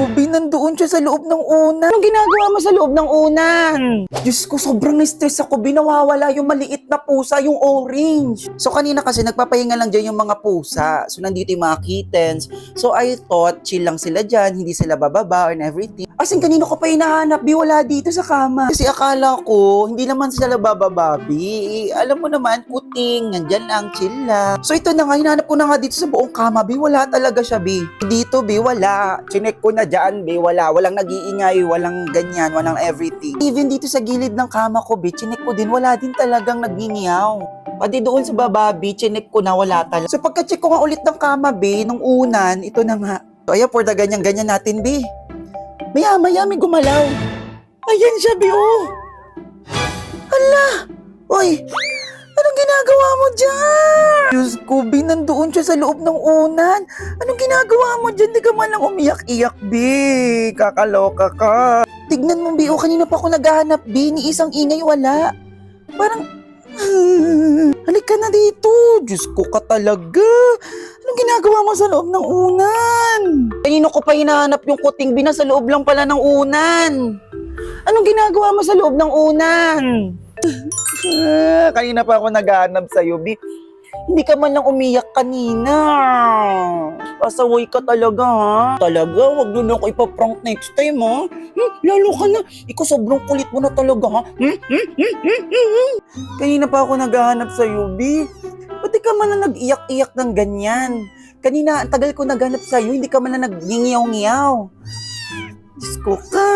ko, Bi, nandoon siya sa loob ng unan. Anong ginagawa mo sa loob ng unan? Diyos ko, sobrang na-stress ako, Bi. Nawawala yung maliit na pusa, yung orange. So kanina kasi nagpapahinga lang dyan yung mga pusa. So nandito yung mga kittens. So I thought, chill lang sila dyan, hindi sila bababa and everything. As in, kanina ko pa hinahanap, Bi, wala dito sa kama. Kasi akala ko, hindi naman sila bababa, Bi. Alam mo naman, kuting, nandyan lang, chill lang. So ito na nga, hinahanap ko na nga dito sa buong kama, Bi. Wala talaga siya, Bi. Dito, Bi, wala. Chinek ko na dyan, Bi, wala. Walang nag-iingay, walang ganyan, walang everything. Even dito sa gilid ng kama ko, Bi, chinek ko din, wala din talagang nagningiyaw. Pati doon sa baba, Bi, chinek ko na wala talaga. So pagka-check ko nga ulit ng kama, Bi, nung unan, ito na nga. So ayan, for the ganyan-ganyan natin, Bi. Maya-maya may gumalaw. Ayan siya, Bi, oh. Hala! Uy! Anong ginagawa mo dyan? Diyos ko, Bi, nandoon siya sa loob ng unan. Anong ginagawa mo dyan? Di ka man lang umiyak-iyak, Bi. Kakaloka ka. Tignan mo, Bi, oh, kanina pa ako naghahanap, Bi. Ni isang ingay, wala. Parang, halika na dito. Diyos ko ka talaga. Anong ginagawa mo sa loob ng unan? Kanino ko pa hinahanap yung kuting, Bi, na sa loob lang pala ng unan. Anong ginagawa mo sa loob ng unan? Kanina pa ako naghahanap sa'yo, Bi. Hindi ka man lang umiyak kanina. Pasaway ka talaga, ha? Talaga? Wag mo na ako ipaprank next time, ha? Lalo ka na. Ikaw sobrang kulit mo na talaga, ha? Kanina pa ako naghahanap sa'yo, Bi. Ba't di ka man lang nag-iyak-iyak ng ganyan? Kanina, ang tagal ko naghanap sa'yo, hindi ka man lang nag-ngingiyaw-ngiyaw. Diyos ko ka.